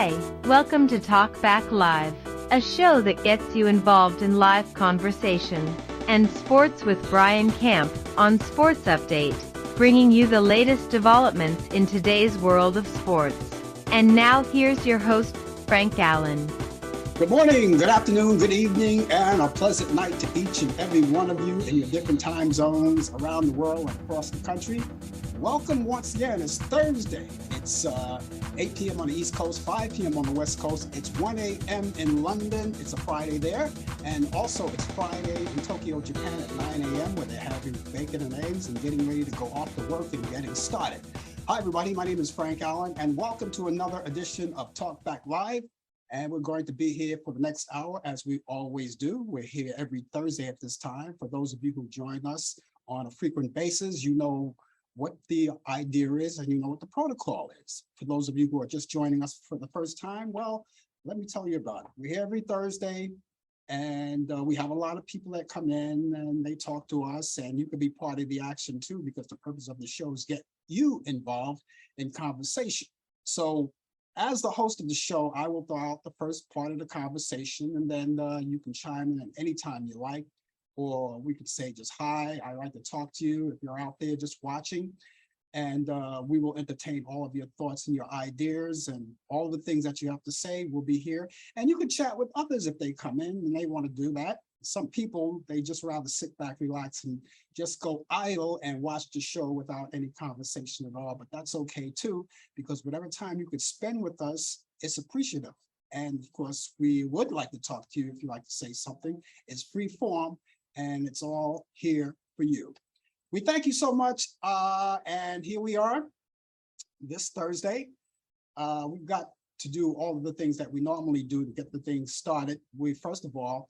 Hi, welcome to Talk Back Live, a show that gets you involved in live conversation and sports with Brian Camp on Sports Update, bringing you the latest developments in today's world of sports. And now here's your host, Frank Allan. Good morning, good afternoon, good evening, and a pleasant night to each and every one of you in your different time zones around the world and across the country. Welcome once again. It's Thursday. It's 8 p.m. on the East Coast, 5 p.m. on the West Coast. It's 1 a.m. in London. It's a Friday there. And also it's Friday in Tokyo, Japan at 9 a.m. where they're having bacon and eggs and getting ready to go off to work and getting started. Hi, everybody. My name is Frank Allan, and welcome to another edition of Talk Back Live. And we're going to be here for the next hour, as we always do. We're here every Thursday at this time. For those of you who join us on a frequent basis, you know what the idea is and you know what the protocol is. For those of you who are just joining us for the first time, well, let me tell you about it. We're here every Thursday, and we have a lot of people that come in and they talk to us, and you can be part of the action too, because the purpose of the show is get you involved in conversation. So as the host of the show, I will throw out the first part of the conversation, and then you can chime in at any time you like, or we could say just hi, I like to talk to you if you're out there just watching, and we will entertain all of your thoughts and your ideas, and all the things that you have to say will be here. And you can chat with others if they come in and they want to do that. Some people, they just rather sit back, relax, and just go idle and watch the show without any conversation at all. But that's okay too, because whatever time you could spend with us, it's appreciative. And of course, we would like to talk to you if you'd like to say something. It's free form, and it's all here for you. We thank you so much. And here we are this Thursday. We've got to do all of the things that we normally do to get the things started. We, first of all,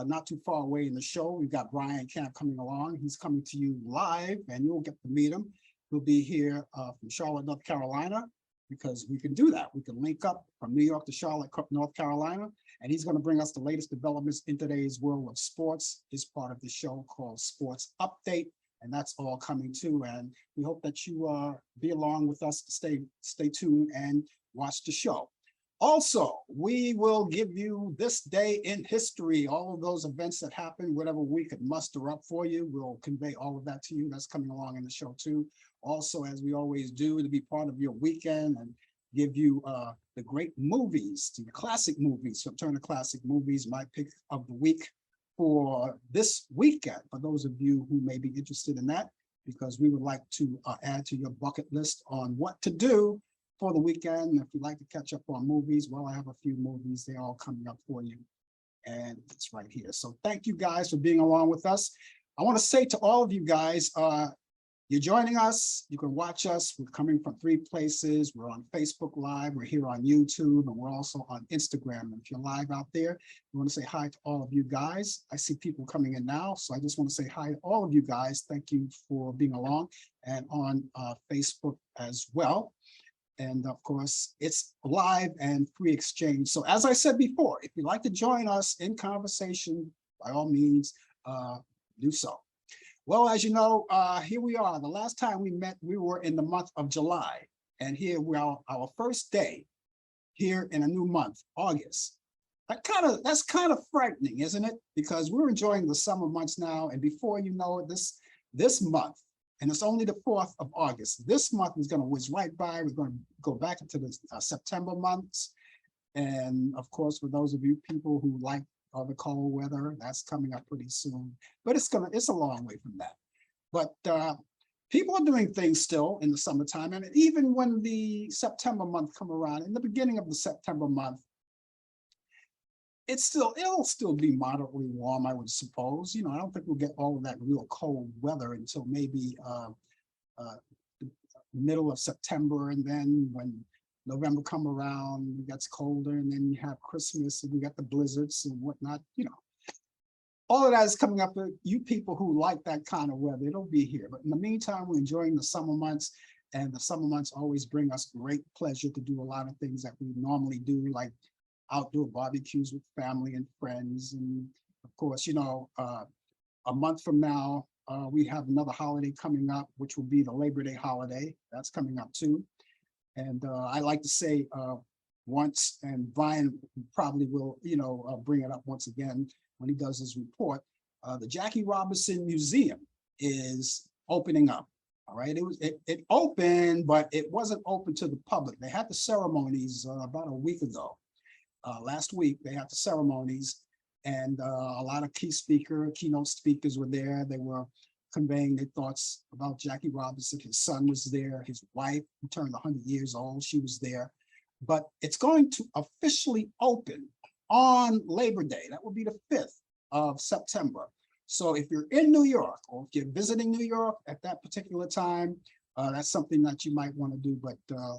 not too far away in the show, we've got Brian Camp coming along. He's coming to you live, and you'll get to meet him. He'll be here from Charlotte, North Carolina, because we can do that. We can link up from New York to Charlotte, North Carolina, and he's going to bring us the latest developments in today's world of sports. It's part of the show called Sports Update, and that's all coming too. And we hope that you be along with us to stay tuned and watch the show. Also, we will give you this day in history, all of those events that happened, whatever we could muster up for you. We'll convey all of that to you. That's coming along in the show too. Also, as we always do, to be part of your weekend and give you the great movies, the classic movies from Turner Classic Movies, my pick of the week for this weekend, for those of you who may be interested in that, because we would like to add to your bucket list on what to do for the weekend. If you'd like to catch up on movies, well, I have a few movies. They're all coming up for you, and it's right here. So thank you guys for being along with us. I want to say to all of you guys, you're joining us. You can watch us. We're coming from 3 places. We're on Facebook Live. We're here on YouTube, and we're also on Instagram. And if you're live out there, we want to say hi to all of you guys. I see people coming in now, so I just want to say hi to all of you guys. Thank you for being along, and on Facebook as well. And of course, it's live and free exchange. So as I said before, if you'd like to join us in conversation, by all means, do so. Well, as you know, here we are. The last time we met, we were in the month of July. And here we are, our first day here in a new month, August. That's kind of frightening, isn't it? Because we're enjoying the summer months now. And before you know it, this month, and it's only the 4th of August. This month is going to whiz right by. We're going to go back into the September months. And of course, for those of you people who like the cold weather, that's coming up pretty soon. But it's a long way from that. But people are doing things still in the summertime. And even when the September month come around, in the beginning of the September month, it'll still be moderately warm, I would suppose. You know, I don't think we'll get all of that real cold weather until maybe the middle of September. And then when November come around, it gets colder, and then you have Christmas, and we got the blizzards and whatnot. You know, all of that is coming up for you people who like that kind of weather. It'll be here. But in the meantime, we're enjoying the summer months, and the summer months always bring us great pleasure to do a lot of things that we normally do, like outdoor barbecues with family and friends. And of course, you know, a month from now, we have another holiday coming up, which will be the Labor Day holiday. That's coming up too. And I like to say once, and Brian probably will, bring it up once again when he does his report. The Jackie Robinson Museum is opening up. All right, it opened, but it wasn't open to the public. They had the ceremonies about a week ago. Last week they had the ceremonies, and a lot of keynote speakers were there. They were conveying their thoughts about Jackie Robinson. His son was there. His wife, who turned 100 years old, she was there. But it's going to officially open on Labor Day. That will be the 5th of September. So if you're in New York, or if you're visiting New York at that particular time, that's something that you might want to do. But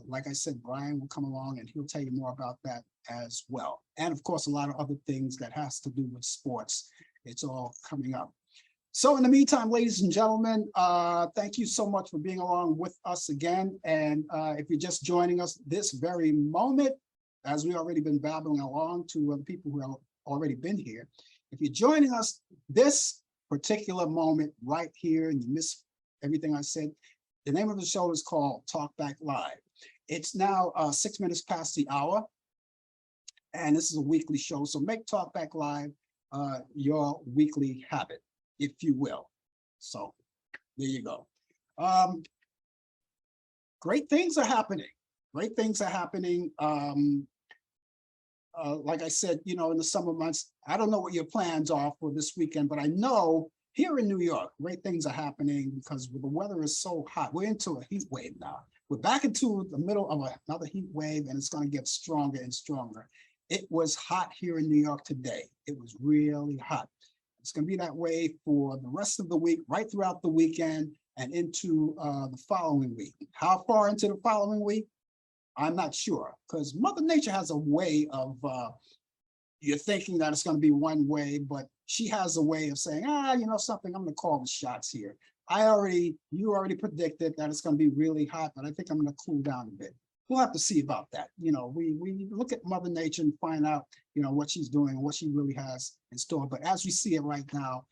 like I said, Brian will come along and he'll tell you more about that as well. And of course, a lot of other things that has to do with sports. It's all coming up. So in the meantime, ladies and gentlemen, thank you so much for being along with us again. And if you're just joining us this very moment, as we've already been babbling along to the people who have already been here, if you're joining us this particular moment right here and you miss everything I said, the name of the show is called Talk Back Live. It's now 6 minutes past the hour, and this is a weekly show. So make Talk Back Live your weekly habit, if you will. So there you go. Great things are happening. Great things are happening. Like I said, in the summer months, I don't know what your plans are for this weekend, but I know here in New York, great things are happening because the weather is so hot. We're into a heat wave now. We're back into the middle of another heat wave, and it's going to get stronger and stronger. It was hot here in New York today. It was really hot. It's going to be that way for the rest of the week, right throughout the weekend and into the following week. How far into the following week? I'm not sure, because Mother Nature has a way of, you're thinking that it's going to be one way, but she has a way of saying, something, I'm going to call the shots here. You already predicted that it's going to be really hot, but I think I'm going to cool down a bit. We'll have to see about that. We look at Mother Nature and find out, what she's doing and what she really has in store. But as we see it right now,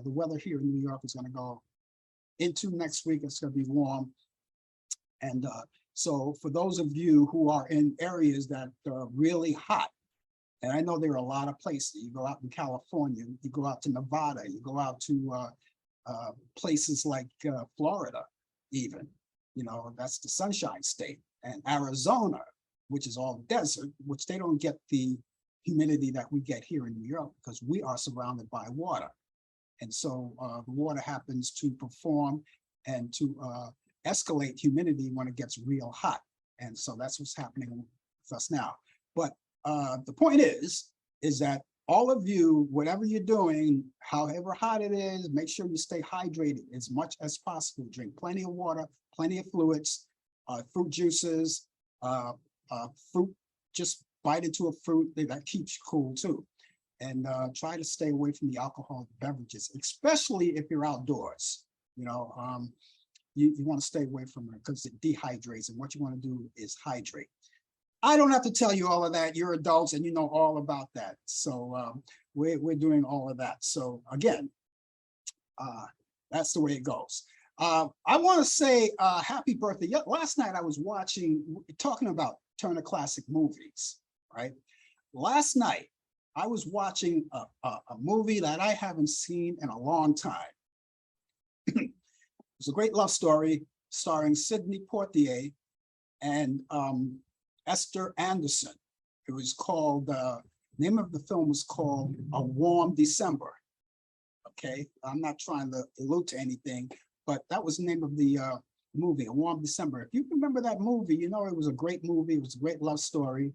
the weather here in New York is going to go into next week. It's going to be warm. And so for those of you who are in areas that are really hot, and I know there are a lot of places, you go out in California, you go out to Nevada, you go out to places like Florida, even, that's the Sunshine State, and Arizona, which is all desert, which they don't get the humidity that we get here in New York because we are surrounded by water. And so the water happens to perform and to escalate humidity when it gets real hot. And so that's what's happening with us now. But the point is that all of you, whatever you're doing, however hot it is, make sure you stay hydrated as much as possible. Drink plenty of water, plenty of fluids, fruit juices, fruit, just bite into a fruit that keeps you cool too. And try to stay away from the alcoholic beverages, especially if you're outdoors. You want to stay away from it because it dehydrates, and what you want to do is hydrate. I don't have to tell you all of that. You're adults and you know all about that. So we're doing all of that. So again, that's the way it goes. I want to say happy birthday. Last night I was talking about Turner Classic Movies, right? Last night I was watching a movie that I haven't seen in a long time. It's a great love story starring Sidney Poitier and Esther Anderson. It was called, name of the film was called A Warm December. Okay, I'm not trying to allude to anything, but that was the name of the movie, A Warm December. If you remember that movie, it was a great movie. It was a great love story.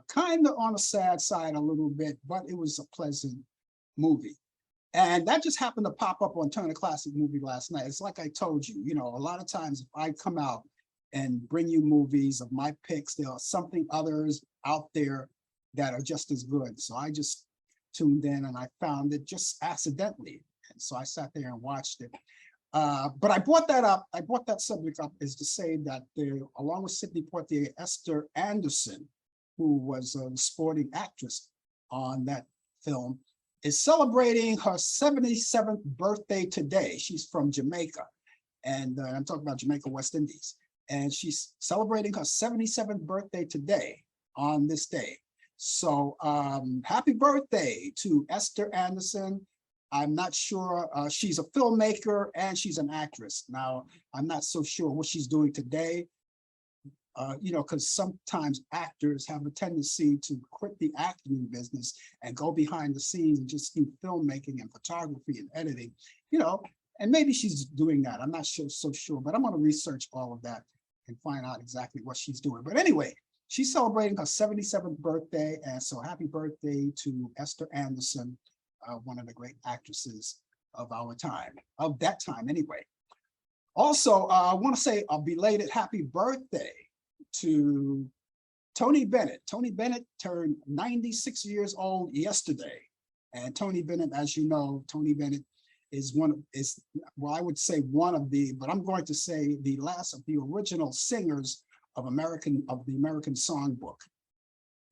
Kind of on a sad side a little bit, but it was a pleasant movie. And that just happened to pop up on Turner Classic Movie last night. It's like I told you, a lot of times if I come out and bring you movies of my picks, there are something others out there that are just as good. So I just tuned in and I found it just accidentally. And so I sat there and watched it. But I brought that subject up is to say that along with Sidney Poitier, Esther Anderson, who was a sporting actress on that film, is celebrating her 77th birthday today. She's from Jamaica, and I'm talking about Jamaica, West Indies. And she's celebrating her 77th birthday today. on this day. So happy birthday to Esther Anderson. I'm not sure, she's a filmmaker and she's an actress. Now, I'm not so sure what she's doing today, because sometimes actors have a tendency to quit the acting business and go behind the scenes and just do filmmaking and photography and editing, and maybe she's doing that. I'm not so sure, but I'm going to research all of that and find out exactly what she's doing. But anyway, she's celebrating her 77th birthday. And so happy birthday to Esther Anderson, one of the great actresses of our time, of that time anyway. Also, I want to say a belated happy birthday to Tony Bennett. Tony Bennett turned 96 years old yesterday. And Tony Bennett, as you know, Tony Bennett is well, I would say one of the, but I'm going to say the last of the original singers of the American Songbook,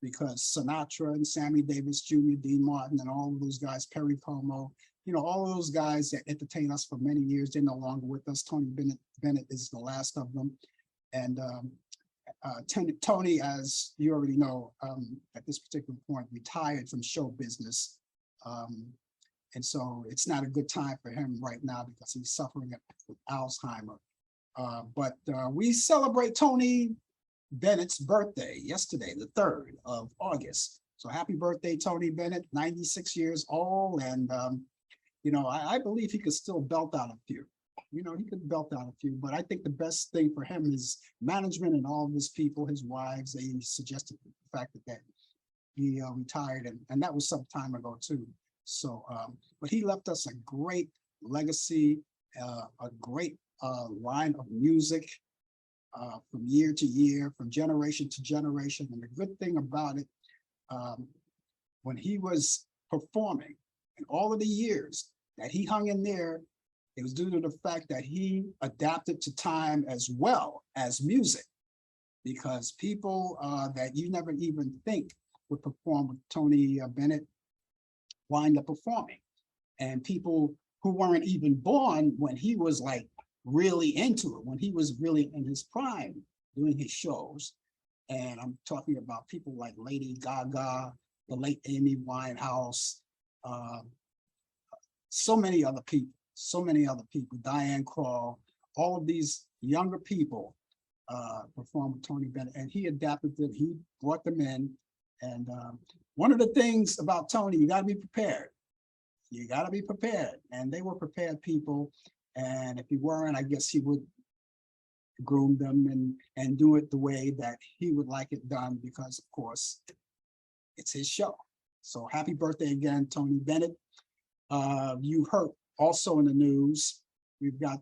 because Sinatra and Sammy Davis Jr., Dean Martin, and all of those guys, Perry Como, all of those guys that entertained us for many years, they're no longer with us. Tony Bennett is the last of them. And Tony, as you already know, at this particular point, retired from show business. And so it's not a good time for him right now because he's suffering with Alzheimer. But we celebrate Tony Bennett's birthday yesterday, the 3rd of August. So happy birthday, Tony Bennett, 96 years old. And, I believe he could still belt out a few. He could belt out a few, but I think the best thing for him is management and all of his people, his wives, they suggested the fact that he retired, and that was some time ago too. So, but he left us a great legacy, a great line of music from year to year, from generation to generation. And the good thing about it, when he was performing, and all of the years that he hung in there, it was due to the fact that he adapted to time as well as music, because people that you never even think would perform with Tony Bennett wind up performing. And people who weren't even born when he was like really into it, when he was really in his prime doing his shows. And I'm talking about people like Lady Gaga, the late Amy Winehouse, so many other people, Diane Krall, all of these younger people performed with Tony Bennett, and he adapted it, he brought them in. And one of the things about Tony, you gotta be prepared. You gotta be prepared, and they were prepared people. And if he weren't, I guess he would groom them and do it the way that he would like it done, because of course, it's his show. So happy birthday again, Tony Bennett. You heard also in the news, we've got,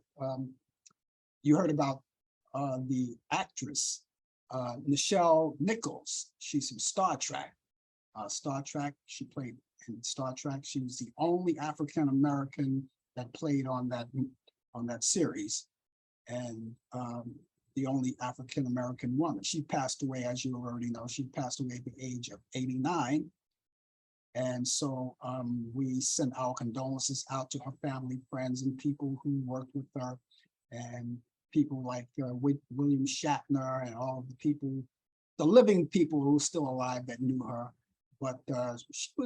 you heard about the actress, Nichelle Nichols. She's from Star Trek. She played in Star Trek. She was the only African-American that played on that series, and the only African-American woman. She passed away, as you already know, she passed away at the age of 89. And so we send our condolences out to her family, friends, and people who worked with her, and people like William Shatner and all of the people, the living people who are still alive that knew her. But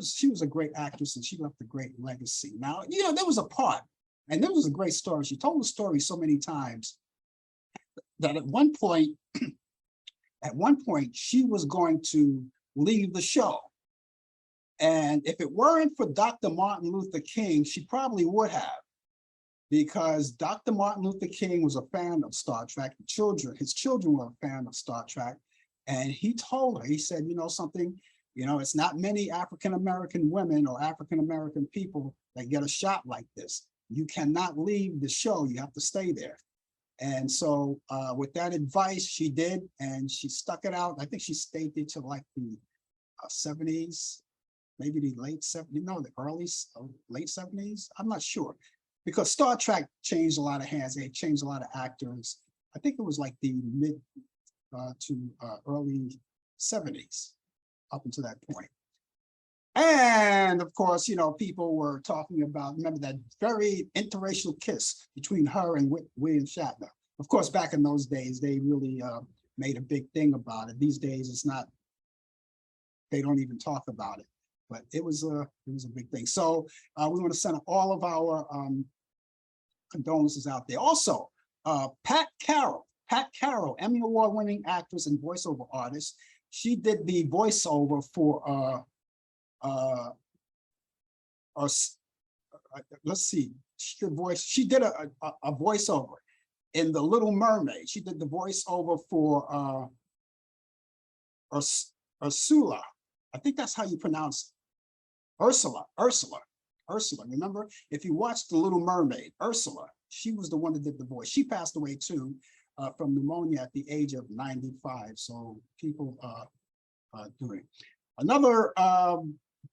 she was a great actress, and she left a great legacy. Now, there was a part, and there was a great story. She told the story so many times that at one point she was going to leave the show. And if it weren't for Dr. Martin Luther King, she probably would have, because Dr. Martin Luther King was a fan of Star Trek. His children were a fan of Star Trek. And he told her, he said, something, it's not many African-American women or African-American people that get a shot like this. You cannot leave the show, you have to stay there. And so with that advice, she did, and she stuck it out. I think she stayed there till like the 70s. Maybe the late 70s, the early, late 70s. I'm not sure, because Star Trek changed a lot of hands. They changed a lot of actors. I think it was like the mid to early 70s up until that point. And of course, people were talking about, remember that very interracial kiss between her and William Shatner. Of course, back in those days, they really made a big thing about it. These days, it's not they don't even talk about it. But it was a big thing. So we want to send all of our condolences out there. Also, Pat Carroll, Emmy Award-winning actress and voiceover artist. She did the voiceover for let's see, she did a voiceover in The Little Mermaid. She did the voiceover for Ursula. I think that's how you pronounce it. Ursula. Remember, if you watched The Little Mermaid, Ursula, she was the one that did the voice. She passed away too from pneumonia at the age of 95. So people doing another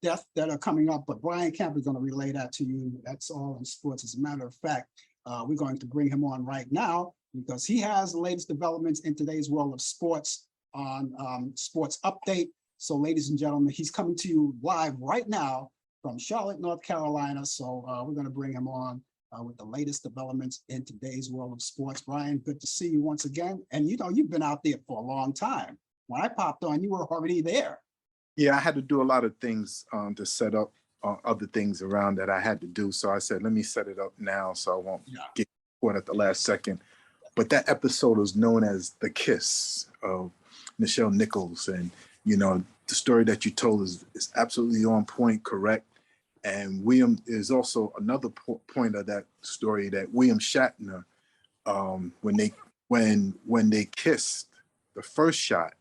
death that are coming up, but Brian Camp is going to relay that to you. That's all in sports. As a matter of fact, we're going to bring him on right now because he has the latest developments in today's world of sports on Sports Update. So ladies and gentlemen, he's coming to you live right now from Charlotte, North Carolina. So we're going to bring him on with the latest developments in today's world of sports. Brian, good to see you once again. And you know, you've been out there for a long time. When I popped on, you were already there. Yeah, I had to do a lot of things to set up other things around that I had to do. So I said, let me set it up now so I won't get caught at the last second. But that episode was known as The Kiss of Nichelle Nichols. And, you know, the story that you told is absolutely on point, correct. And William is also another point of that story that William Shatner, when they kissed, the first shot,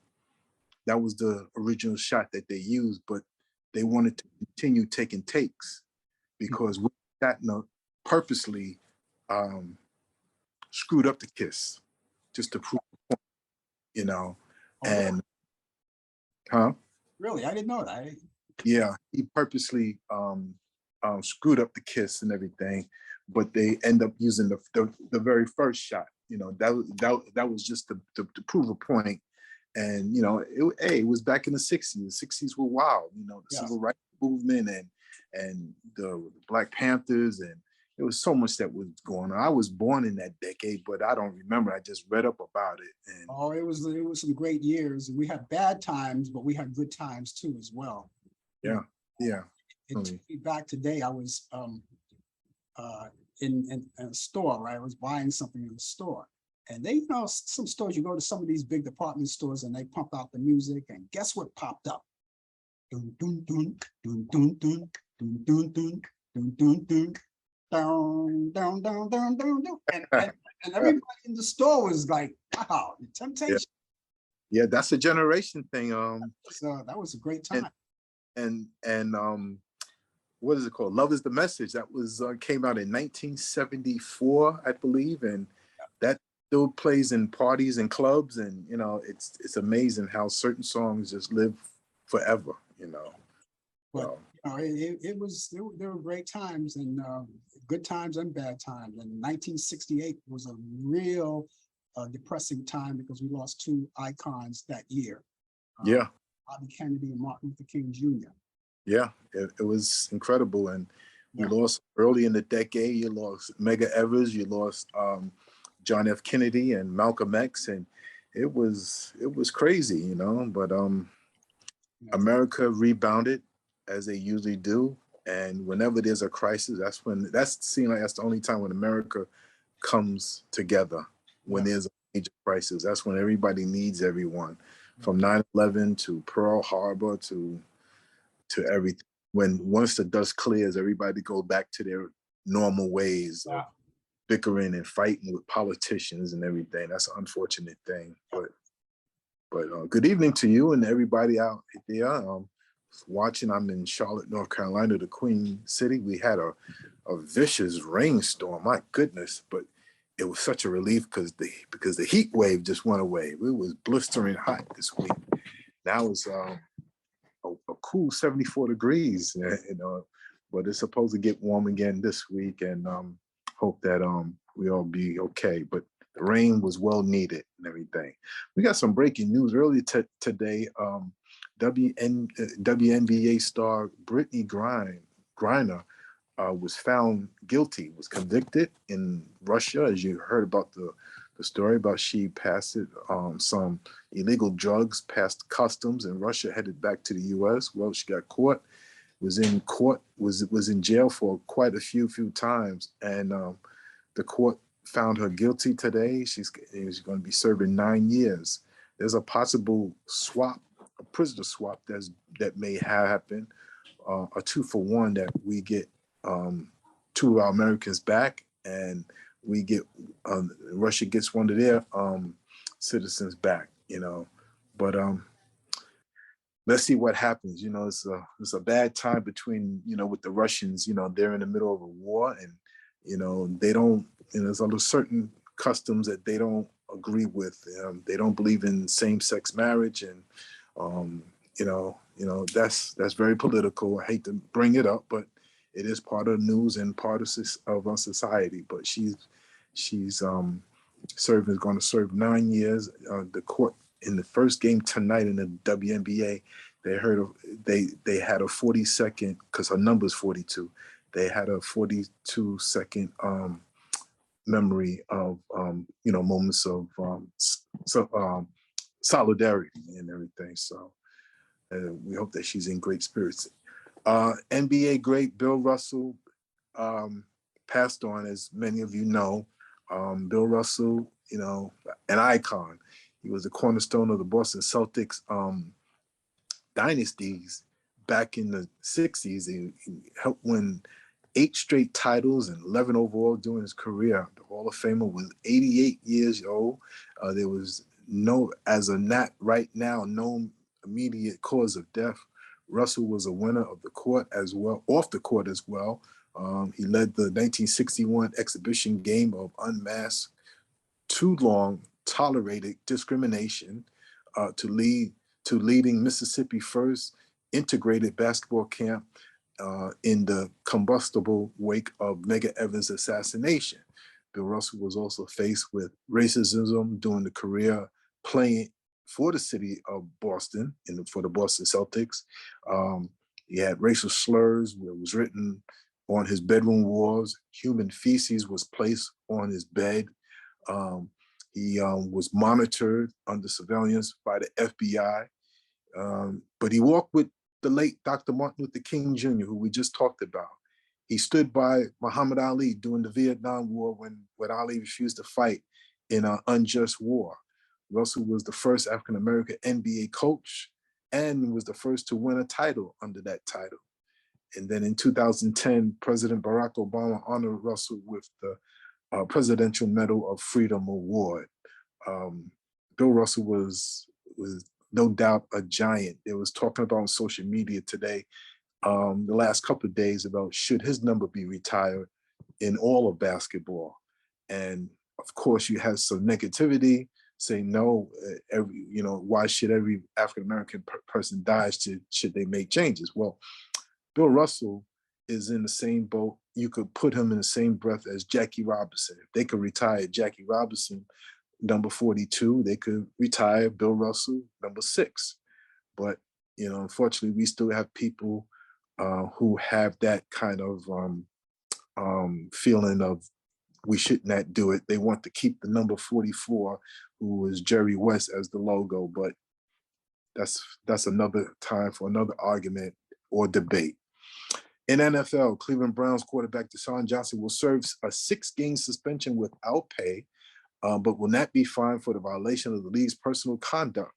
that was the original shot that they used, but they wanted to continue taking takes because William Shatner purposely screwed up the kiss just to prove the point, you know. And Really? I didn't know that. Yeah, he purposely screwed up the kiss and everything, but they end up using the very first shot. You know, that was just to prove a point. And you know, it was back in the 60s. The 60s were wild. You know, the civil rights movement and the Black Panthers, and there was so much that was going on. I was born in that decade, but I don't remember. I just read up about it. And it was some great years. We had bad times, but we had good times too as well. Yeah. It took me back today. I was in a store, right? I was buying something in the store. And they, you know, some stores, you go to some of these big department stores and they pump out the music, and guess what popped up? Dun, dun, dun, dun, dun, dun, dun, dun, dun, dun, dun, dun, down, down, down, down, down, down. And everybody in the store was like, wow, the Temptation. Yeah, that's a generation thing. So that was a great time. And what is it called? Love Is the Message. That was came out in 1974, I believe, and that still plays in parties and clubs. And you know, it's amazing how certain songs just live forever. You know, but there were great times, and good times and bad times. And 1968 was a real depressing time because we lost two icons that year. Bobby Kennedy and Martin Luther King Jr. Yeah, it was incredible. And you lost early in the decade, you lost Medgar Evers, you lost John F. Kennedy and Malcolm X, and it was crazy, you know, but America rebounded as they usually do. And whenever there's a crisis, that seems like that's the only time when America comes together, when there's a major crisis. That's when everybody needs everyone, from 9/11 to Pearl Harbor to everything. Once the dust clears, everybody goes back to their normal ways of bickering and fighting with politicians and everything. That's an unfortunate thing. But good evening to you and everybody out there watching. I'm in Charlotte, North Carolina, the Queen City. We had a vicious rainstorm. My goodness, but it was such a relief because the heat wave just went away. It was blistering hot this week. Now it's a cool 74 degrees, you know, but it's supposed to get warm again this week, and hope that we all be okay. But the rain was well needed and everything. We got some breaking news earlier today. WNBA star Brittany Griner was found guilty, was convicted in Russia, as you heard about the the story about she passed some illegal drugs past customs in Russia, headed back to the U.S. Well, she got caught, was in court, was in jail for quite a few times, and the court found her guilty today. She's going to be serving 9 years. There's a possible swap, a prisoner swap that may happen, a 2-for-1, that we get 2 of our Americans back, and we get Russia gets one of their citizens back. But let's see what happens. It's a bad time between with the Russians. They're in the middle of a war, and they don't. There's other certain customs that they don't agree with. They don't believe in same-sex marriage, and that's very political. I hate to bring it up, but it is part of the news and part of our society. But she's going to serve 9 years. The court in the first game tonight in the WNBA, they had a 40-second, because her number's 42. They had a 42-second memory of moments of solidarity and everything. So we hope that she's in great spirits. NBA great Bill Russell passed on, as many of you know. Bill Russell, an icon. He was the cornerstone of the Boston Celtics dynasties back in the 60s. He helped win 8 straight titles and 11 overall during his career. The Hall of Famer was 88 years old. There was right now, no immediate cause of death. Russell was a winner of the court as well, off the court as well. He led the 1961 exhibition game of unmasked, too long tolerated discrimination to leading Mississippi first integrated basketball camp in the combustible wake of Medgar Evers' assassination. Bill Russell was also faced with racism during the career playing for the city of Boston for the Boston Celtics. He had racial slurs where it was written on his bedroom walls. Human feces was placed on his bed. He was monitored under surveillance by the FBI. But he walked with the late Dr. Martin Luther King Jr., who we just talked about. He stood by Muhammad Ali during the Vietnam War when Ali refused to fight in an unjust war. Russell was the first African-American NBA coach and was the first to win a title under that title. And then in 2010, President Barack Obama honored Russell with the Presidential Medal of Freedom Award. Bill Russell was no doubt a giant. There was talking about on social media today, the last couple of days, about should his number be retired in all of basketball. And of course, you have some negativity saying no. Why should every African-American person die? Should they make changes? Well, Bill Russell is in the same boat. You could put him in the same breath as Jackie Robinson. If they could retire Jackie Robinson, number 42, they could retire Bill Russell, number 6. But, unfortunately, we still have people who have that kind of feeling of we should not do it. They want to keep the number 44, who is Jerry West, as the logo. But that's another time for another argument or debate. In NFL, Cleveland Browns quarterback Deshaun Johnson will serve a 6-game suspension without pay, but will not be fined for the violation of the league's personal conduct.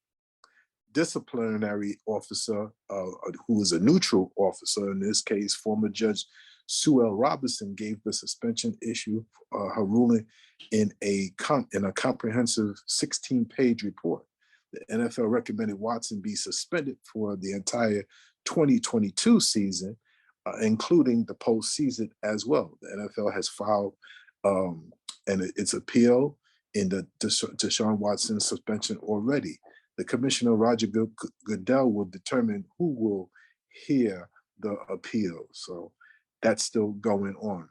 Disciplinary officer, who is a neutral officer, in this case, former Judge Sue L. Robinson, gave the suspension issue her ruling in a comprehensive 16-page report. The NFL recommended Watson be suspended for the entire 2022 season, including the postseason as well. The NFL has filed its appeal in the Deshaun Watson suspension already. The commissioner, Roger Goodell, will determine who will hear the appeal. So that's still going on.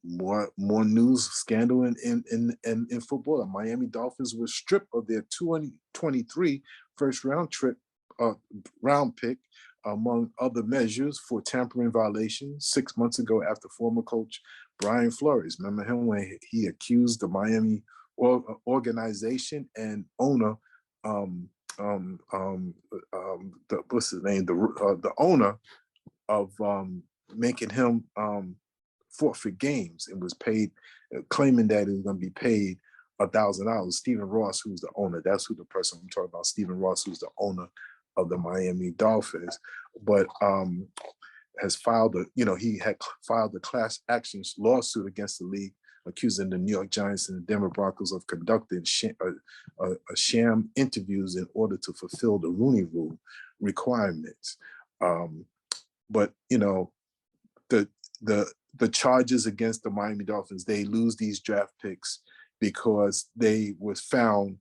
More news scandal in football. The Miami Dolphins were stripped of their 2023 first round pick, among other measures, for tampering violations 6 months ago after former coach Brian Flores, remember him when he accused the Miami organization and owner, what's his name? The owner of making him forfeit games and was paid, claiming that he was going to be paid $1,000. Stephen Ross, who's the owner, that's who the person I'm talking about. Stephen Ross, who's the owner of the Miami Dolphins, but has filed he had filed a class action lawsuit against the league, accusing the New York Giants and the Denver Broncos of conducting sham interviews in order to fulfill the Rooney Rule requirements. But the charges against the Miami Dolphins, they lose these draft picks because they was found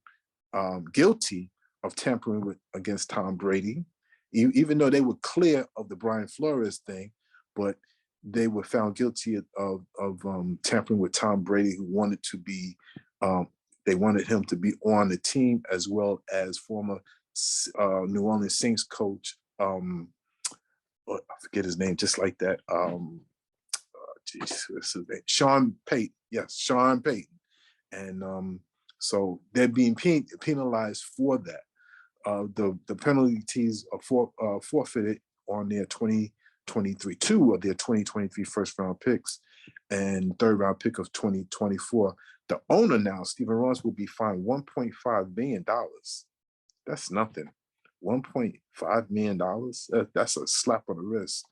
guilty of tampering against Tom Brady, even though they were clear of the Brian Flores thing, but they were found guilty of tampering with Tom Brady, who wanted to be, they wanted him to be on the team, as well as former New Orleans Saints coach, I forget his name, just like that. What's his name? Sean Payton. Yes, Sean Payton. And so they're being penalized for that. The penalties are forfeited on their 2023, two of their 2023 first round picks and third round pick of 2024. The owner now, Stephen Ross, will be fined $1.5 million. That's nothing. $1.5 million. That's a slap on the wrist.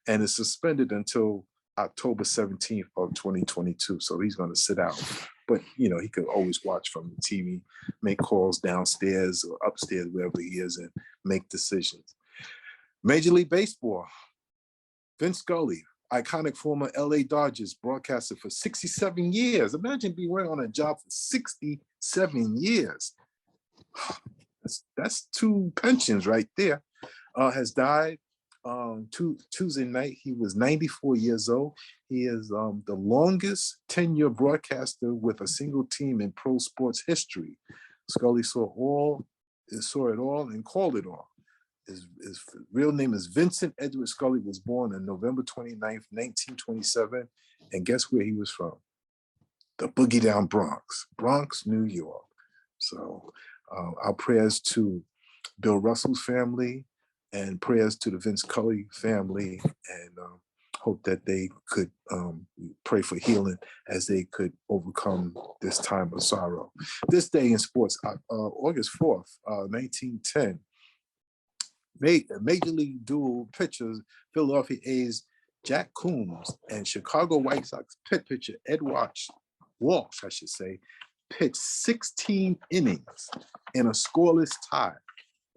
And it's suspended until October 17th of 2022. So he's going to sit out. But, he could always watch from the TV, make calls downstairs or upstairs, wherever he is, and make decisions. Major League Baseball. Vince Scully, iconic former LA Dodgers broadcaster for 67 years. Imagine being on a job for 67 years. That's 2 pensions right there. Has died Tuesday night. He was 94 years old. He is the longest tenure broadcaster with a single team in pro sports history. Scully saw it all and called it all. His real name is Vincent Edward Scully. Was born on November 29th, 1927. And guess where he was from? The Boogie Down Bronx, New York. So our prayers to Bill Russell's family and prayers to the Vince Scully family, and hope that they could pray for healing as they could overcome this time of sorrow. This day in sports, August 4th, 1910, Major League dual pitchers, Philadelphia A's Jack Coombs and Chicago White Sox pitcher Ed Walsh, pitched 16 innings in a scoreless tie.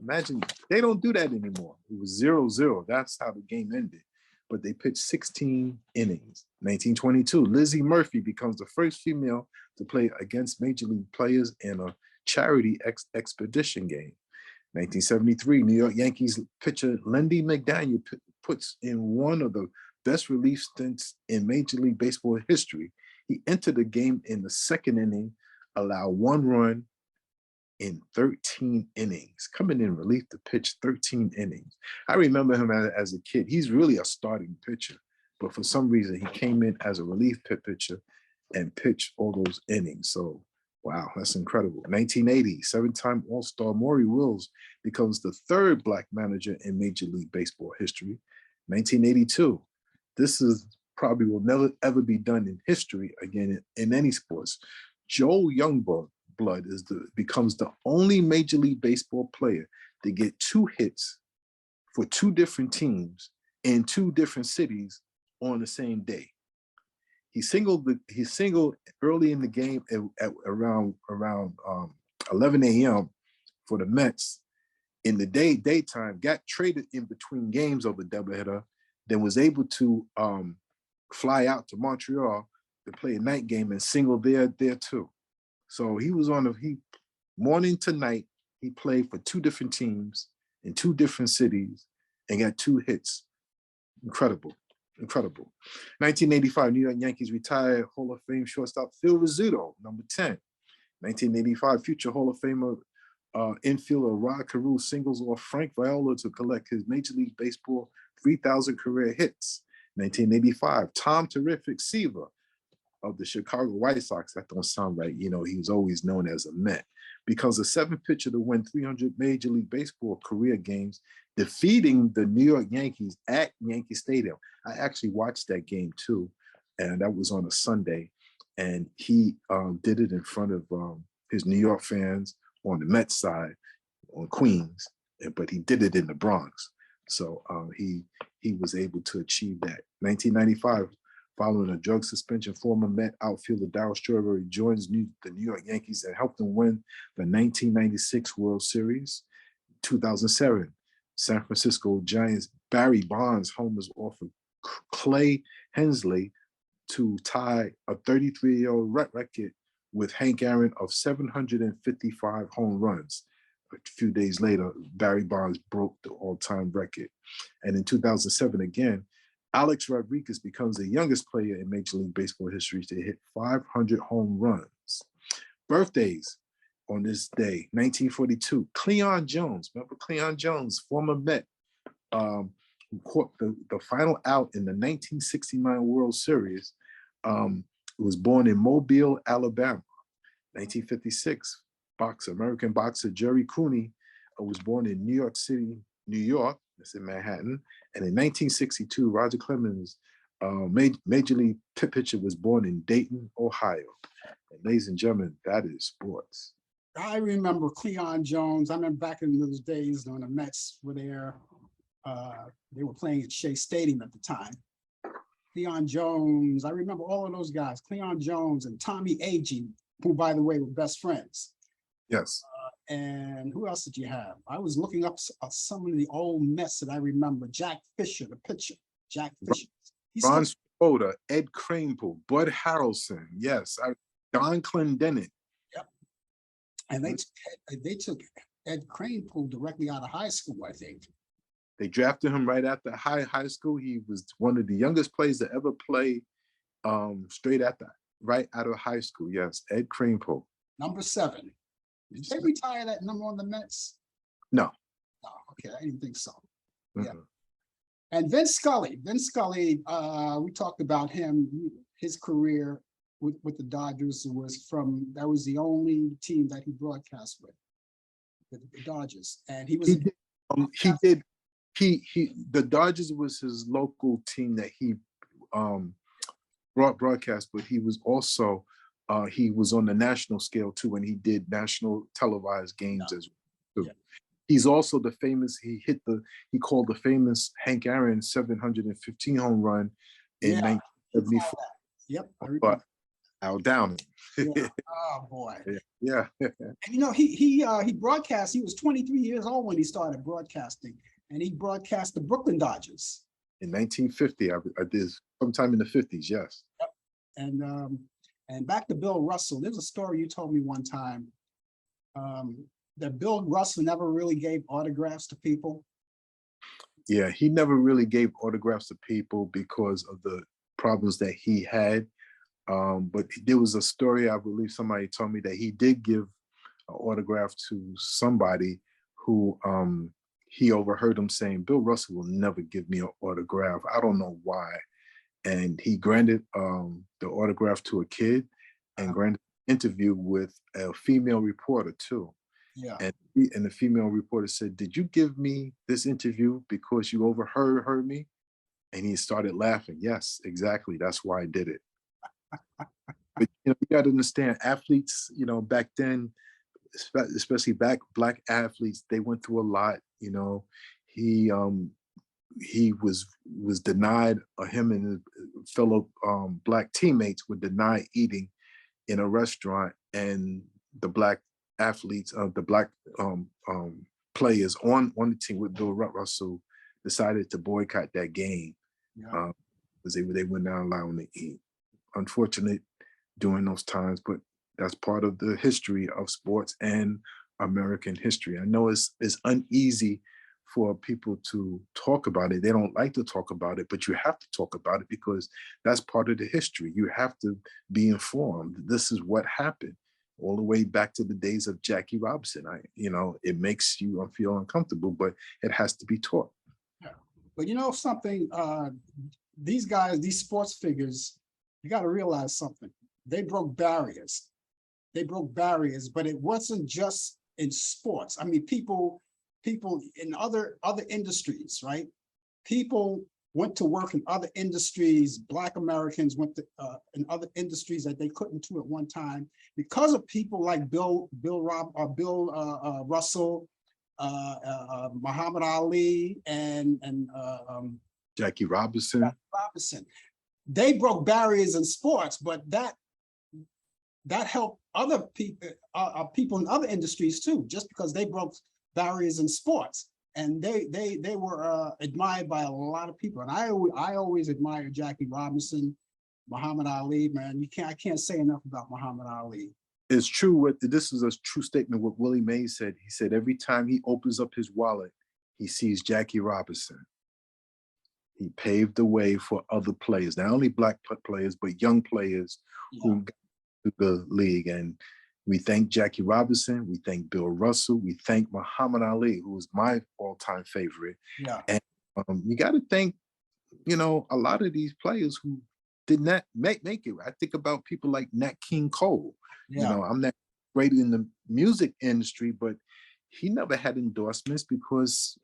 Imagine, they don't do that anymore. It was 0-0. That's how the game ended. But they pitched 16 innings. 1922, Lizzie Murphy becomes the first female to play against Major League players in a charity expedition game. 1973, New York Yankees pitcher Lindy McDaniel puts in one of the best relief stints in Major League Baseball history. He entered the game in the second inning, allowed 1 run in 13 innings, coming in relief to pitch 13 innings. I remember him as a kid. He's really a starting pitcher, but for some reason he came in as a relief pitcher and pitched all those innings. So, wow, that's incredible. 1980, 7-time All-Star Maury Wills becomes the 3rd Black manager in Major League Baseball history. 1982, this is probably will never ever be done in history again in any sports. Joe Youngblood becomes the only Major League Baseball player to get 2 hits for 2 different teams in 2 different cities on the same day. He singled early in the game at around 11 a.m. for the Mets. In the daytime, got traded in between games of the doubleheader, then was able to fly out to Montreal to play a night game and single there too. So he was morning to night, he played for 2 different teams in 2 different cities and got 2 hits. Incredible. 1985, New York Yankees retired Hall of Fame shortstop Phil Rizzuto, number 10. 1985, future Hall of Famer infielder Rod Carew singles off Frank Viola to collect his Major League Baseball 3,000 career hits. 1985, Tom Terrific Seaver of the Chicago White Sox. That don't sound right. You know, he was always known as a Met. Becomes the seventh pitcher to win 300 Major League Baseball career games, defeating the New York Yankees at Yankee Stadium. I actually watched that game too, and that was on a Sunday. And he did it in front of his New York fans on the Mets side, on Queens, but he did it in the Bronx. So he was able to achieve that. 1995, following a drug suspension, former Met outfielder Darryl Strawberry joins the New York Yankees and helped them win the 1996 World Series. 2007, San Francisco Giants Barry Bonds homers off of Clay Hensley to tie a 33-year-old record with Hank Aaron of 755 home runs. A few days later, Barry Bonds broke the all-time record. And in 2007, again, Alex Rodriguez becomes the youngest player in Major League Baseball history to hit 500 home runs. Birthdays on this day, 1942, Cleon Jones. Remember Cleon Jones, former Met, who caught the final out in the 1969 World Series, was born in Mobile, Alabama. 1956, American boxer Jerry Cooney was born in New York City, New York. That's in Manhattan. And in 1962, Roger Clemens, Major League pitcher, was born in Dayton, Ohio. And ladies and gentlemen, that is sports. I remember Cleon Jones. I remember back in those days when the Mets were there. They were playing at Shea Stadium at the time. Cleon Jones, I remember all of those guys, Cleon Jones and Tommy Agee, who, by the way, were best friends. Yes. And who else did you have? I was looking up some of the old Mets that I remember. Jack Fisher, the pitcher. Jack Fisher. Ron Swoboda, Ed Kranepool, Bud Harrelson. Yes. Don Clendenin. Yep. And they took Ed Kranepool directly out of high school, I think. They drafted him right after high school. He was one of the youngest players to ever play right out of high school. Yes, Ed Kranepool. Number 7. Did they retire that number on the Mets? No. No, okay, I didn't think so. Yeah. And Vince Scully, we talked about him, his career with the Dodgers that was the only team that he broadcast with, the Dodgers. And he was the Dodgers was his local team that he broadcast, but he was also he was on the national scale too, and he did national televised games as well. Yeah. He's also he called the famous Hank Aaron 715 home run in 1974. Yep. But Al Downing. Yeah. Oh boy. Yeah. And you know, he broadcast, he was 23 years old when he started broadcasting, and he broadcast the Brooklyn Dodgers. In 1950, I did sometime in the 50s, yes. Yep. And back to Bill Russell, there's a story you told me one time that Bill Russell never really gave autographs to people. Yeah, he never really gave autographs to people because of the problems that he had. But there was a story, I believe somebody told me, that he did give an autograph to somebody who he overheard him saying, Bill Russell will never give me an autograph. I don't know why. And he granted the autograph to a kid and granted an interview with a female reporter too. Yeah. And the female reporter said, did you give me this interview because you overheard me? And he started laughing. Yes, exactly. That's why I did it. But you got to understand, athletes, back then, especially black athletes, they went through a lot. He was denied, him and his fellow black teammates were denied eating in a restaurant, and the black athletes, the black players on the team with Bill Russell decided to boycott that game because they were not allowed to eat. Unfortunate during those times, but that's part of the history of sports and American history. I know it's uneasy for people to talk about it. They don't like to talk about it, but you have to talk about it because that's part of the history. You have to be informed. This is what happened all the way back to the days of Jackie Robinson. It makes you feel uncomfortable, but it has to be taught. Yeah. But something, these guys, these sports figures, You got to realize something. They broke barriers. They broke barriers, but it wasn't just in sports. I mean, people in other industries, right? People went to work in other industries. Black Americans went to in other industries that they couldn't do at one time because of people like Bill Russell, Muhammad Ali, and Jackie Robinson. They broke barriers in sports, but that helped other people in other industries too, just because they broke barriers in sports. And they were admired by a lot of people. And I always admired Jackie Robinson, Muhammad Ali, man. I can't say enough about Muhammad Ali. It's true. This is a true statement. What Willie Mays said. He said every time he opens up his wallet, he sees Jackie Robinson. He paved the way for other players, not only black players, but young players who got to the league. And we thank Jackie Robinson. We thank Bill Russell. We thank Muhammad Ali, who is my all-time favorite. Yeah. And you got to thank, a lot of these players who did not make it. I think about people like Nat King Cole. Yeah. I'm not great in the music industry, but he never had endorsements because,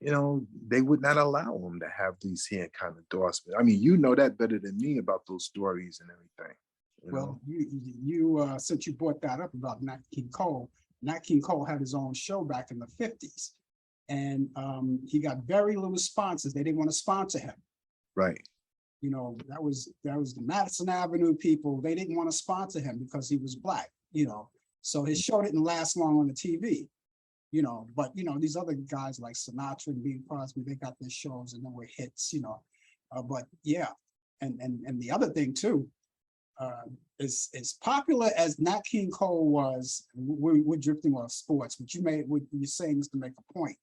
they would not allow him to have these here kind of endorsements. I mean, you know that better than me about those stories and everything. Well, you since you brought that up about Nat King Cole had his own show back in the 50s. And he got very little sponsors. They didn't want to sponsor him. Right. That was the Madison Avenue people. They didn't want to sponsor him because he was black, So his show didn't last long on the TV. But these other guys like Sinatra and Bing Crosby, they got their shows and they were hits, but yeah, and the other thing too, as popular as Nat King Cole was, we're drifting off sports, but what you're saying is to make a point.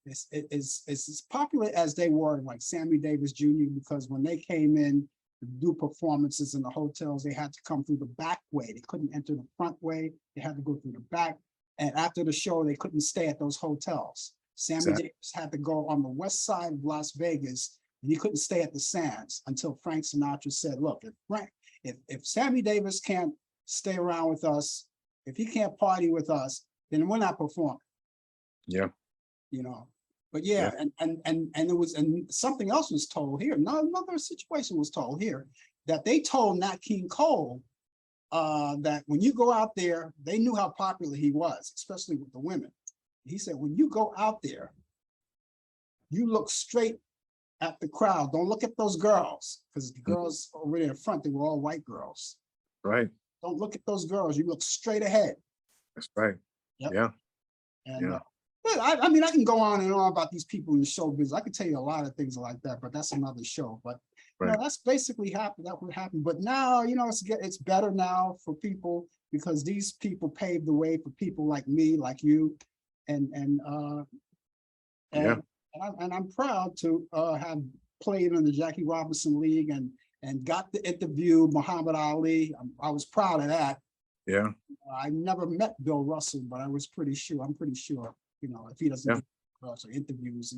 It's as popular as they were, like Sammy Davis Jr., because when they came in to do performances in the hotels, they had to come through the back way. They couldn't enter the front way. They had to go through the back. And after the show, they couldn't stay at those hotels. Sammy Davis had to go on the west side of Las Vegas, and he couldn't stay at the Sands until Frank Sinatra said, look, if Sammy Davis can't stay around with us, if he can't party with us, then we're not performing. Yeah. But yeah. And it was, and something else was told here. Another situation was told here that they told Nat King Cole that when you go out there, they knew how popular he was, especially with the women. He said, when you go out there, you look straight at the crowd. Don't look at those girls, because the girls over there in front, they were all white girls. Right. Don't look at those girls. You look straight ahead. That's right. Yep. Yeah. And but I mean, I can go on and on about these people in the show business. I can tell you a lot of things like that, but that's another show. But that's basically happened. That would happen. But now, it's better now for people because these people paved the way for people like me, like you, and I'm proud to have played in the Jackie Robinson League and got to interview Muhammad Ali. I was proud of that. Yeah. I never met Bill Russell, but I'm pretty sure, if he doesn't do interviews,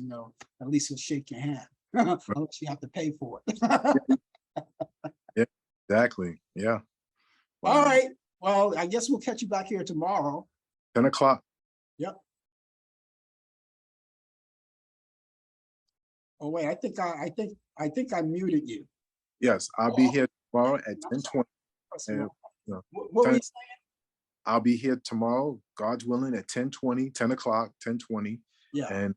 at least he'll shake your hand. Unless you have to pay for it. Yeah, exactly. Yeah. Wow. All right. Well, I guess we'll catch you back here tomorrow. 10 o'clock. Yep. Oh wait, I think I muted you. Yes, I'll be here tomorrow at 10:20. What were you saying? I'll be here tomorrow, God's willing, at 10:20, 10 o'clock, 10:20. Yeah. And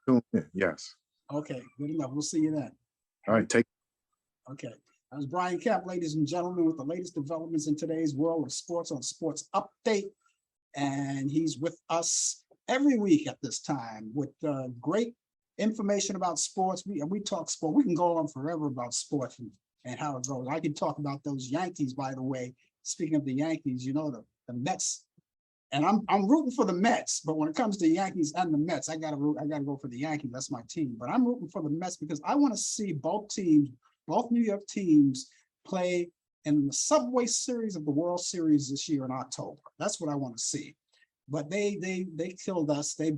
tune in. Yes. Okay, good enough. We'll see you then. All right, take. Okay. That was Brian Camp, ladies and gentlemen, with the latest developments in today's world of sports on Sports Update. And he's with us every week at this time with great information about sports. We talk sport. We can go on forever about sports and how it goes. I can talk about those Yankees, by the way. Speaking of the Yankees, the Mets. And I'm rooting for the Mets, but when it comes to Yankees and the Mets, I gotta go for the Yankees. That's my team. But I'm rooting for the Mets because I want to see both New York teams, play in the Subway Series of the World Series this year in October. That's what I want to see. But they killed us. They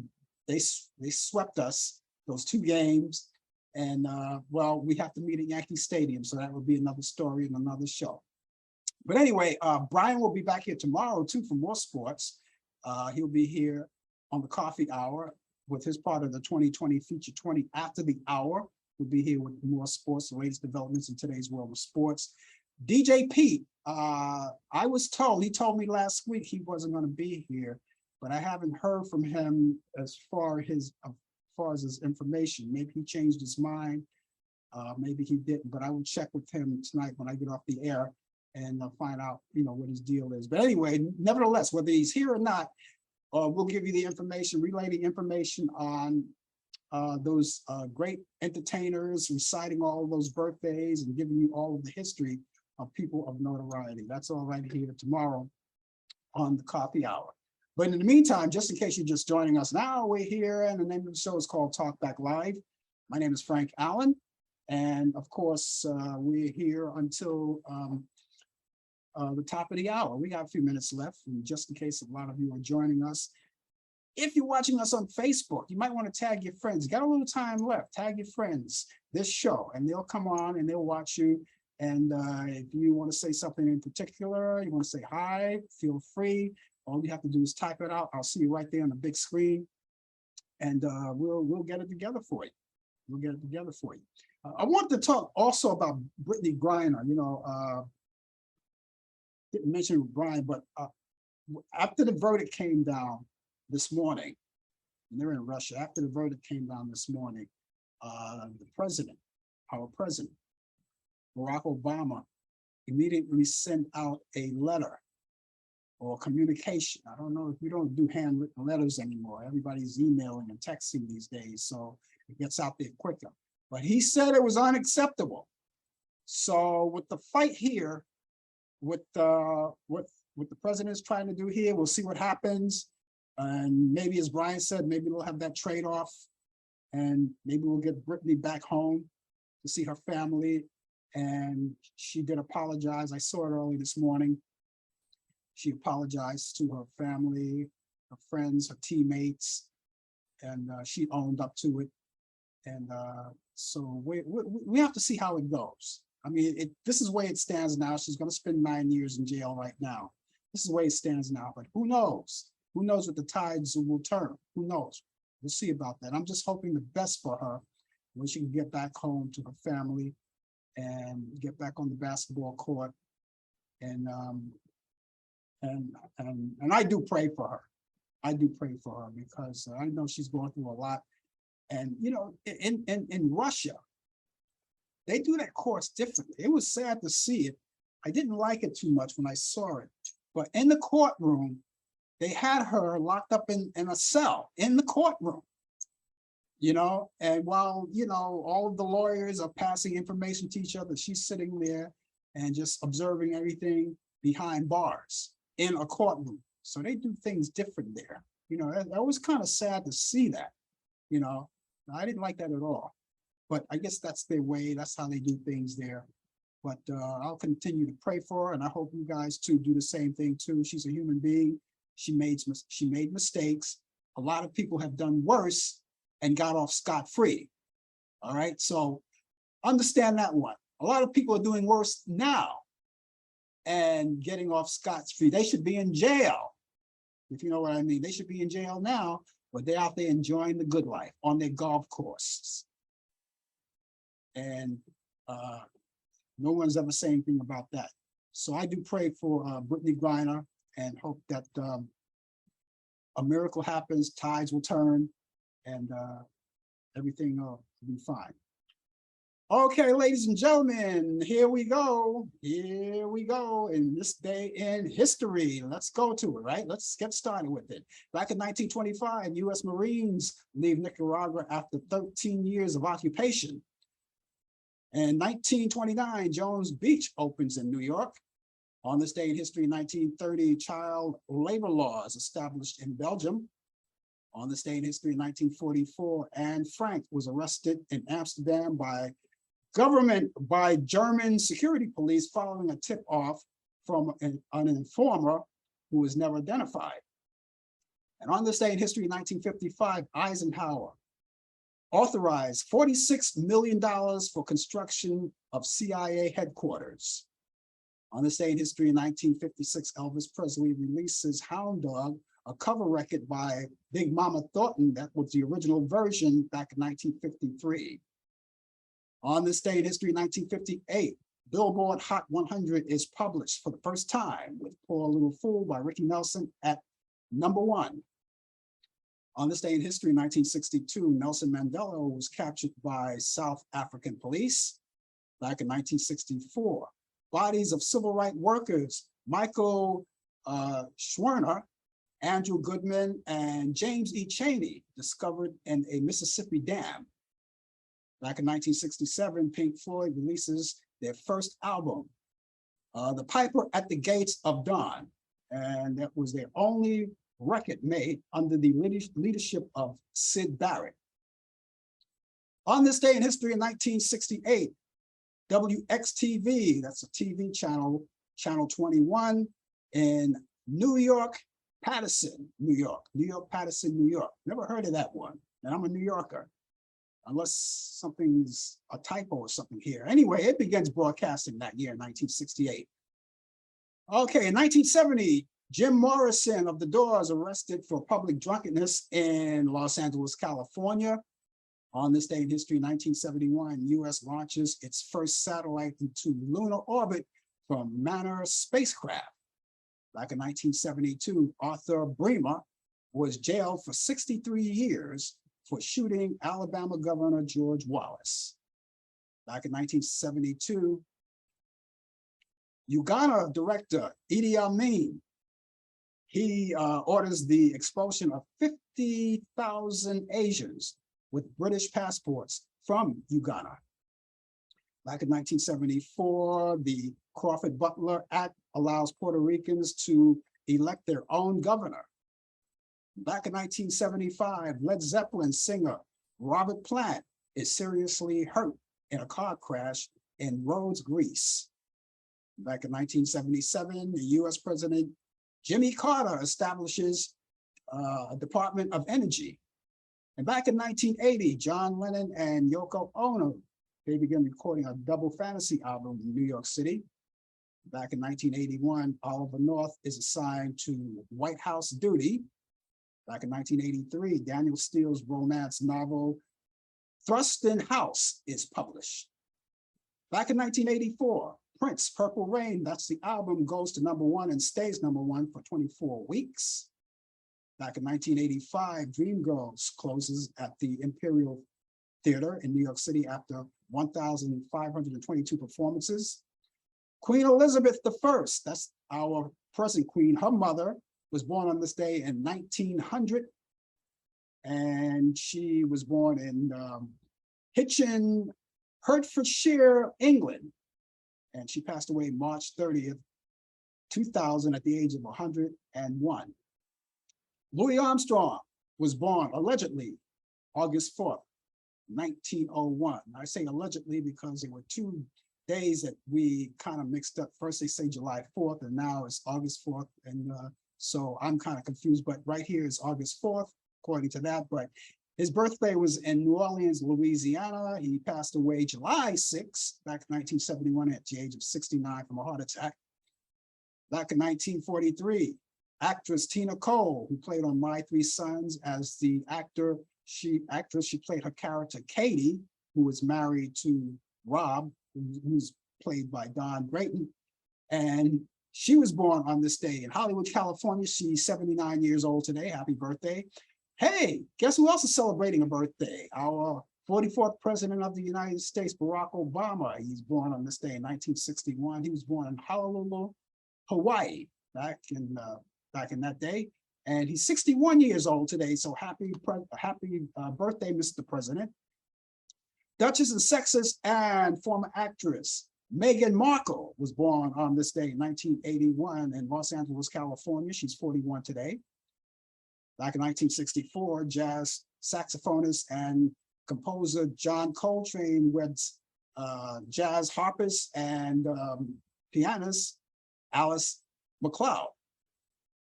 swept us those 2 games, and well, we have to meet at Yankee Stadium, so that would be another story and another show. But anyway, Brian will be back here tomorrow too for more sports. He'll be here on the coffee hour with his part of the 2020 Feature 20 after the hour. We'll be here with more sports, the latest developments in today's world of sports. DJ Pete, I was told, he told me last week he wasn't going to be here, but I haven't heard from him as far as his information. Maybe he changed his mind, maybe he didn't, but I will check with him tonight when I get off the air and find out, what his deal is. But anyway, nevertheless, whether he's here or not, we'll give you the information, relay the information on those great entertainers, reciting all of those birthdays and giving you all of the history of people of notoriety. That's all right here tomorrow on the coffee hour. But in the meantime, just in case you're just joining us now, we're here, and the name of the show is called Talk Back Live. My name is Frank Allan, and of course, we're here until the top of the hour. We got a few minutes left, and just in case a lot of you are joining us. If you're watching us on Facebook, you might want to tag your friends. You got a little time left. Tag your friends this show, and they'll come on and they'll watch you. And if you want to say something in particular, you want to say hi, feel free. All you have to do is type it out. I'll see you right there on the big screen, and we'll get it together for you. We'll get it together for you. I want to talk also about Brittany Griner. Didn't mention Brian, but after the verdict came down this morning, and they're in Russia. After the verdict came down this morning, our president, Barack Obama, immediately sent out a letter or communication. I don't know if we don't do handwritten letters anymore. Everybody's emailing and texting these days, so it gets out there quicker. But he said it was unacceptable. So with the fight here, what the president is trying to do here, we'll see what happens. And maybe, as Brian said, maybe we'll have that trade-off, and maybe we'll get Brittany back home to see her family. And she did apologize. I saw it early this morning. She apologized to her family, her friends, her teammates, and she owned up to it. And so we have to see how it goes. I mean, this is the way it stands now. She's going to spend 9 years in jail right now. This is the way it stands now, but who knows? Who knows what the tides will turn? Who knows? We'll see about that. I'm just hoping the best for her when she can get back home to her family and get back on the basketball court. And I do pray for her. I do pray for her because I know she's going through a lot. And in Russia, they do that course differently. It was sad to see it. I didn't like it too much when I saw it, but in the courtroom, they had her locked up in a cell in the courtroom, and while, all of the lawyers are passing information to each other, she's sitting there and just observing everything behind bars in a courtroom. So they do things different there. That was kind of sad to see that, I didn't like that at all, but I guess that's their way. That's how they do things there. But I'll continue to pray for her, and I hope you guys too do the same thing too. She's a human being. She made mistakes. A lot of people have done worse and got off scot-free. All right, so understand that one. A lot of people are doing worse now and getting off scot-free. They should be in jail, if you know what I mean. They should be in jail now, but they're out there enjoying the good life on their golf courses. And no one's ever saying anything about that. So I do pray for Brittany Griner and hope that a miracle happens, tides will turn, and everything will be fine. Okay, ladies and gentlemen, here we go. Here we go in this day in history. Let's go to it, right? Let's get started with it. Back in 1925, U.S. Marines leave Nicaragua after 13 years of occupation. In 1929, Jones Beach opens in New York. On this day in history, 1930, child labor laws established in Belgium. On this day in history, 1944, Anne Frank was arrested in Amsterdam by German security police following a tip-off from an informer who was never identified. And on this day in history, 1955, Eisenhower authorized $46 million for construction of CIA headquarters. On this day in history, in 1956, Elvis Presley releases Hound Dog, a cover record by Big Mama Thornton. That was the original version back in 1953. On this day in history, 1958, Billboard Hot 100 is published for the first time with Poor Little Fool by Ricky Nelson at #1. On this day in history, 1962, Nelson Mandela was captured by South African police. Back in 1964, bodies of civil rights workers, Michael Schwerner, Andrew Goodman, and James E. Chaney, discovered in a Mississippi dam. Back in 1967, Pink Floyd releases their first album, The Piper at the Gates of Dawn, and that was their only record made under the leadership of Syd Barrett. On this day in history, in 1968, WXTV, that's a TV channel, channel 21 in New York, Paterson, New York. Paterson, New York. Never heard of that one, and I'm a New Yorker, unless something's a typo or something here. Anyway, it begins broadcasting that year, 1968. Okay, in 1970, Jim Morrison of The Doors arrested for public drunkenness in Los Angeles, California. On this day in history, 1971, US launches its first satellite into lunar orbit from Manor spacecraft. Back in 1972, Arthur Bremer was jailed for 63 years for shooting Alabama Governor George Wallace. Back in 1972, Uganda director Idi Amin, he orders the expulsion of 50,000 Asians with British passports from Uganda. Back in 1974, the Crawford-Butler Act allows Puerto Ricans to elect their own governor. Back in 1975, Led Zeppelin singer Robert Plant is seriously hurt in a car crash in Rhodes, Greece. Back in 1977, the US President Jimmy Carter establishes a Department of Energy. And back in 1980, John Lennon and Yoko Ono, they began recording a double fantasy album in New York City. Back in 1981, Oliver North is assigned to White House duty. Back in 1983, Daniel Steele's romance novel, Thruston House, is published. Back in 1984, Prince, Purple Rain, that's the album, goes to #1 and stays #1 for 24 weeks. Back in 1985, Dreamgirls closes at the Imperial Theater in New York City after 1,522 performances. Queen Elizabeth I, that's our present queen, her mother was born on this day in 1900, and she was born in Hitchin, Hertfordshire, England, and she passed away March 30th, 2000 at the age of 101. Louis Armstrong was born allegedly August 4th, 1901. I say allegedly because there were 2 days that we kind of mixed up. First they say July 4th and now it's August 4th. And so I'm kind of confused, but right here is August 4th, according to that. But his birthday was in New Orleans, Louisiana. He passed away July 6th, back in 1971 at the age of 69 from a heart attack. Back in 1943, actress Tina Cole, who played on My Three Sons as the actress, she played her character Katie, who was married to Rob, who's played by Don Drayton. And she was born on this day in Hollywood, California. She's 79 years old today. Happy birthday. Hey, guess who else is celebrating a birthday? Our 44th president of the United States, Barack Obama. He's born on this day in 1961. He was born in Honolulu, Hawaii, back in that day. And he's 61 years old today. So happy birthday, Mr. President. Duchess and sexist and former actress Meghan Markle was born on this day in 1981 in Los Angeles, California. She's 41 today. Back in 1964, jazz saxophonist and composer John Coltrane weds jazz harpist and pianist Alice McLeod.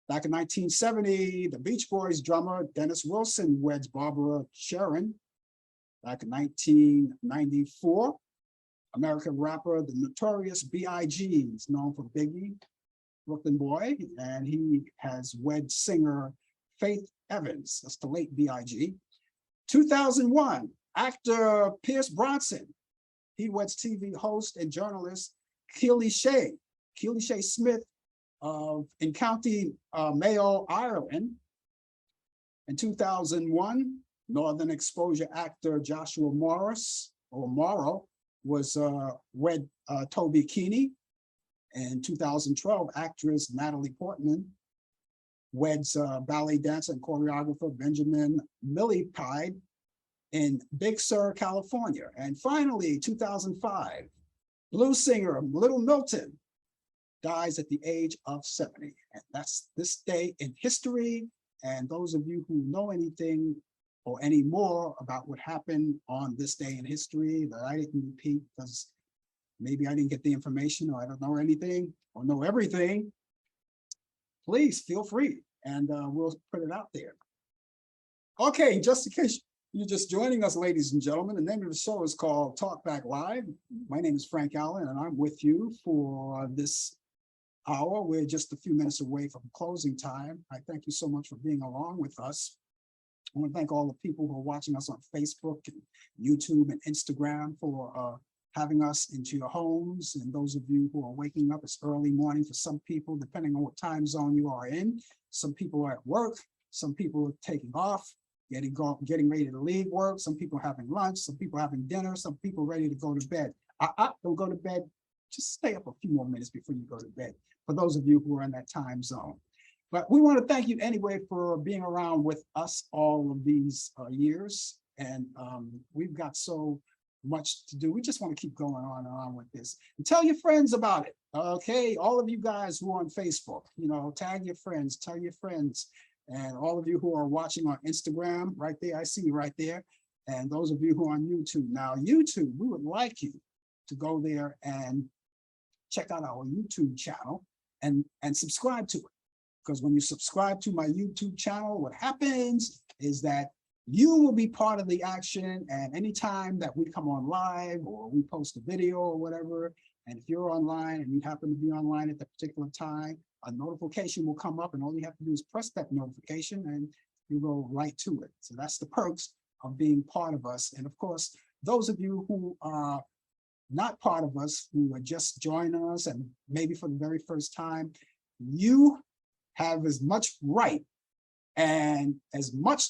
Back in 1970, the Beach Boys drummer Dennis Wilson weds Barbara Sharon. Back in 1994, American rapper, the notorious B.I.G. is known for Biggie, Brooklyn Boy, and he has wed singer Faith Evans. That's the late B.I.G. 2001, actor Pierce Bronson. He weds TV host and journalist Keely Shea Smith in County Mayo, Ireland. In 2001, Northern Exposure actor Joshua Morrow was wed Toby Keene. In 2012, actress Natalie Portman weds ballet dancer and choreographer Benjamin Millipede in Big Sur, California. And finally, 2005, blues singer Little Milton dies at the age of 70. And that's this day in history. And those of you who know anything or any more about what happened on this day in history that I didn't repeat because maybe I didn't get the information or I don't know anything or know everything, please feel free and we'll put it out there. Okay, just in case you're just joining us, ladies and gentlemen, the name of the show is called Talk Back Live. My name is Frank Allan and I'm with you for this hour. We're just a few minutes away from closing time. I thank you so much for being along with us. I want to thank all the people who are watching us on Facebook and YouTube and Instagram for having us into your homes. And those of you who are waking up, it's early morning for some people, depending on what time zone you are in. Some people are at work, some people are taking off, getting ready to leave work. Some people are having lunch, some people are having dinner, some people are ready to go to bed. Don't go to bed, just stay up a few more minutes before you go to bed, for those of you who are in that time zone. But we want to thank you anyway for being around with us all of these years. And we've got so much to do. We just want to keep going on and on with this. And tell your friends about it. Okay, all of you guys who are on Facebook, you know, tag your friends, tell your friends. And all of you who are watching on Instagram, right there, I see you right there. And those of you who are on YouTube. Now, YouTube, we would like you to go there and check out our YouTube channel and subscribe to it. Because when you subscribe to my YouTube channel, what happens is that you will be part of the action. And anytime that we come on live or we post a video or whatever, and if you're online and you happen to be online at that particular time, a notification will come up and all you have to do is press that notification and you go right to it. So that's the perks of being part of us. And of course, those of you who are not part of us, who are just joining us and maybe for the very first time, you have as much right and as much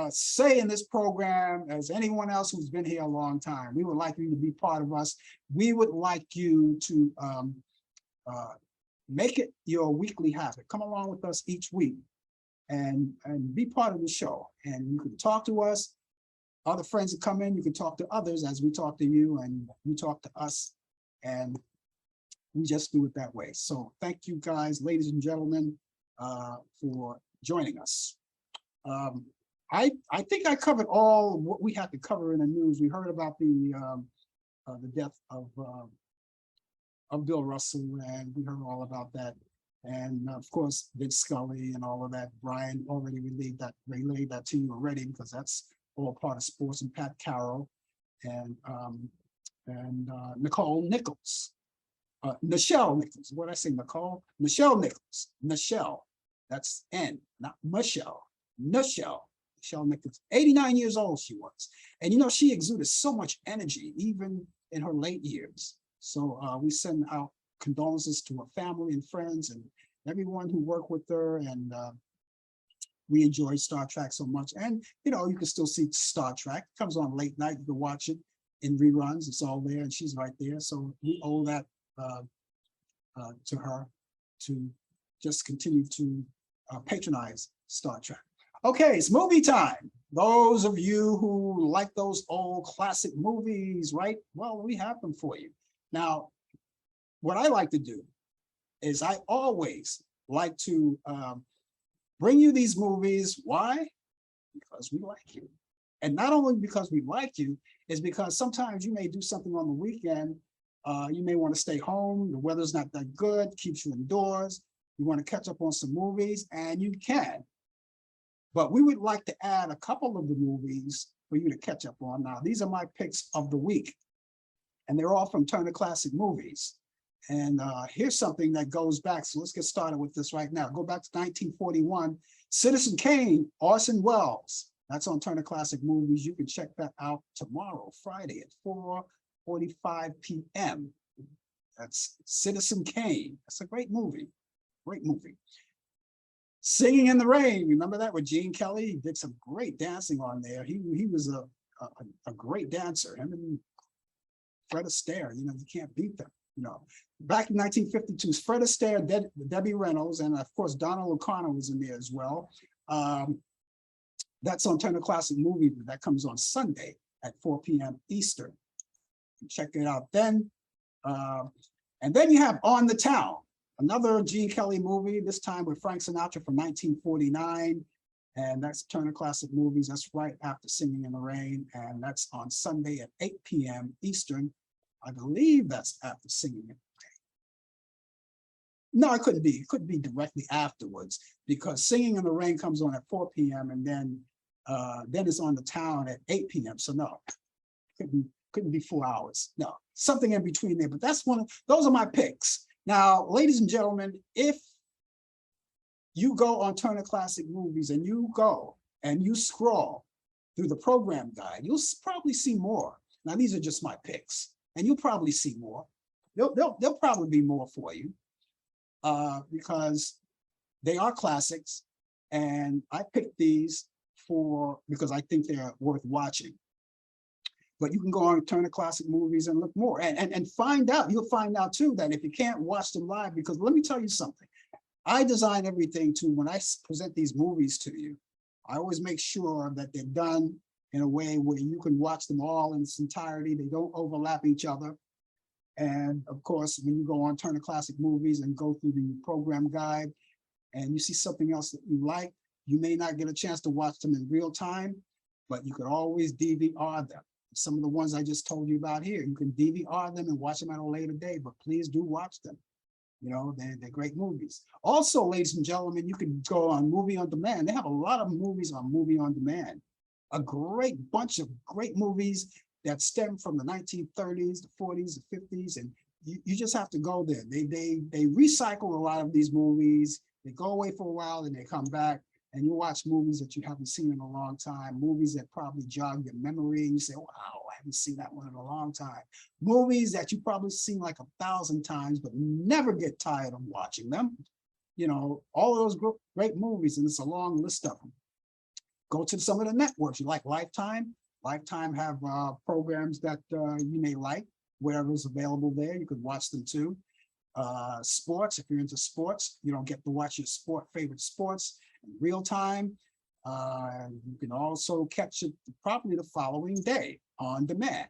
say in this program as anyone else who's been here a long time. We would like you to be part of us. We would like you to make it your weekly habit. Come along with us each week and be part of the show. And you can talk to us. Other friends that come in, you can talk to others as we talk to you and you talk to us. And we just do it that way. So thank you guys, ladies and gentlemen, for joining us. I think I covered all what we had to cover in the news. We heard about the death of Bill Russell, and we heard all about that. And of course, Vince Scully and all of that. Brian already relayed that to you already, because that's all part of sports. And Pat Carroll and Nicole Nichols. Nichelle Nichols. What did I say, Nicole? Nichelle Nichols. Nichelle. That's N, not Michelle. Nichelle Nichols. 89 years old she was. And you know, she exuded so much energy, even in her late years. So we send out condolences to her family and friends and everyone who worked with her. And we enjoyed Star Trek so much. And, you know, you can still see Star Trek. It comes on late night. You can watch it in reruns. It's all there and she's right there. So we owe that to her to just continue to patronize Star Trek. Okay, it's movie time. Those of you who like those old classic movies, right? Well, we have them for you. Now, what I like to do is I always like to bring you these movies. Why? Because we like you. And not only because we like you, is because sometimes you may do something on the weekend. You may want to stay home. The weather's not that good, keeps you indoors. You want to catch up on some movies, and you can. But we would like to add a couple of the movies for you to catch up on. Now, these are my picks of the week. and they're all from Turner Classic Movies. And here's something that goes back. So let's get started with this right now. Go back to 1941. Citizen Kane, Orson Welles. That's on Turner Classic Movies. You can check that out tomorrow, Friday at 4:45 p.m. That's Citizen Kane. That's a great movie. Great movie. Singing in the Rain. Remember that with Gene Kelly? He did some great dancing on there. He was a great dancer. Him and Fred Astaire, you can't beat them. Back in 1952, Fred Astaire, Debbie Reynolds, and of course Donald O'Connor was in there as well. That's on Turner Classic Movie. That comes on Sunday at 4 p.m. Eastern. Check it out then. And then you have On the Town, another Gene Kelly movie, this time with Frank Sinatra from 1949. And that's Turner Classic Movies. That's right after Singing in the Rain. And that's on Sunday at 8 p.m. Eastern. I believe that's after Singing in the Rain. No, it couldn't be. It could be directly afterwards, because Singing in the Rain comes on at 4 p.m. and then it's On the Town at 8 p.m. So no, couldn't be 4 hours. No, something in between there. But those are my picks. Now, ladies and gentlemen, if you go on Turner Classic Movies and you go and you scroll through the program guide, you'll probably see more. Now, these are just my picks, and you'll probably see more. There'll probably be more for you because they are classics, and I picked these because I think they're worth watching. But you can go on Turner Classic Movies and look more and find out. You'll find out too that if you can't watch them live, because let me tell you something. I design everything to, when I present these movies to you, I always make sure that they're done in a way where you can watch them all in its entirety. They don't overlap each other. And of course, when you go on Turner Classic Movies and go through the program guide and you see something else that you like, you may not get a chance to watch them in real time, but you could always DVR them. Some of the ones I just told you about here, you can DVR them and watch them at a later date, but please do watch them. They're great movies. Also, ladies and gentlemen, you can go on Movie on Demand. They have a lot of movies on Movie on Demand. A great bunch of great movies that stem from the 1930s, the 40s, the 50s, and you just have to go there. They recycle a lot of these movies. They go away for a while and they come back, and you watch movies that you haven't seen in a long time, movies that probably jog your memory, and you say, wow, I haven't seen that one in a long time. Movies that you probably seen like 1,000 times, but never get tired of watching them. All of those great movies, and it's a long list of them. Go to some of the networks. You like Lifetime? Lifetime have programs that you may like, whatever's available there. You could watch them too. Sports, if you're into sports, you don't get to watch your favorite sports in real time. You can also catch it probably the following day on demand,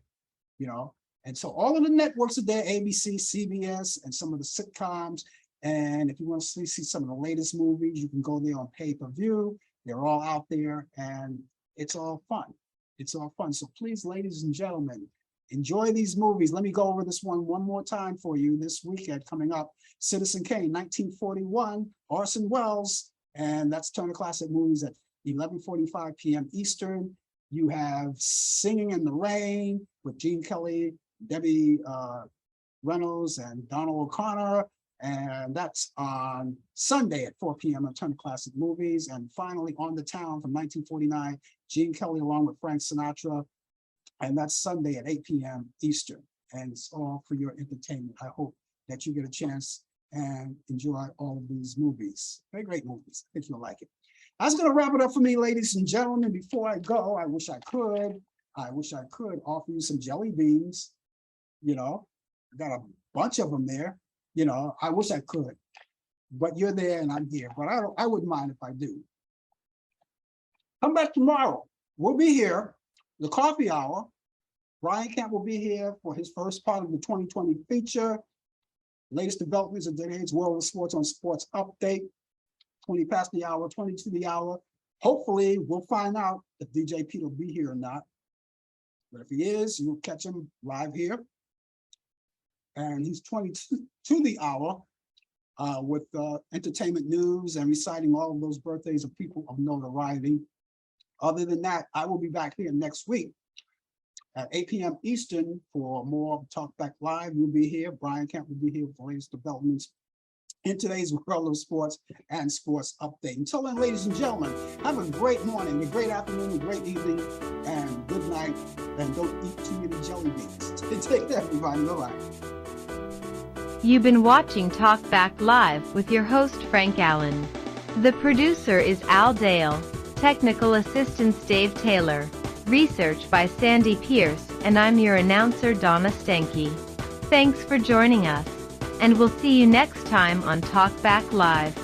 And so all of the networks are there, ABC, CBS, and some of the sitcoms. And if you want to see some of the latest movies, you can go there on pay-per-view. They're all out there, and it's all fun. It's all fun. So please, ladies and gentlemen, enjoy these movies. Let me go over this one more time for you this weekend coming up. Citizen Kane, 1941, Orson Welles, and that's Turner Classic Movies at 11:45 p.m. Eastern. You have Singing in the Rain with Gene Kelly, Debbie Reynolds, and Donald O'Connor. And that's on Sunday at 4 p.m. on Turner Classic Movies. And finally, On the Town from 1949, Gene Kelly along with Frank Sinatra. And that's Sunday at 8 p.m. Eastern. And it's all for your entertainment. I hope that you get a chance and enjoy all of these movies. Very great movies. I think you'll like it. That's going to wrap it up for me, ladies and gentlemen. Before I go, I wish I could offer you some jelly beans. I got a bunch of them there. I wish I could, but you're there and I'm here. But I wouldn't mind if I do. Come back tomorrow. We'll be here, the coffee hour. Brian Camp will be here for his first part of the 2020 feature. Latest developments of today's world of sports on Sports Update. 20 past the hour, 20 to the hour. Hopefully, we'll find out if DJ Pete will be here or not. But if he is, you'll catch him live here. And he's 20 to the hour with entertainment news and reciting all of those birthdays of people of notoriety. Other than that, I will be back here next week at 8 p.m. Eastern for more Talk Back Live. We'll be here. Brian Kemp will be here for latest developments in today's world of sports and sports update. Until then, ladies and gentlemen, have a great morning, a great afternoon, a great evening, and good night. And don't eat too many jelly beans. Take care, everybody. Bye-bye. You've been watching Talk Back Live with your host, Frank Allen. The producer is Al Dale. Technical assistance, Dave Taylor. Research by Sandy Pierce, and I'm your announcer, Donna Stanky. Thanks for joining us, and we'll see you next time on Talk Back Live.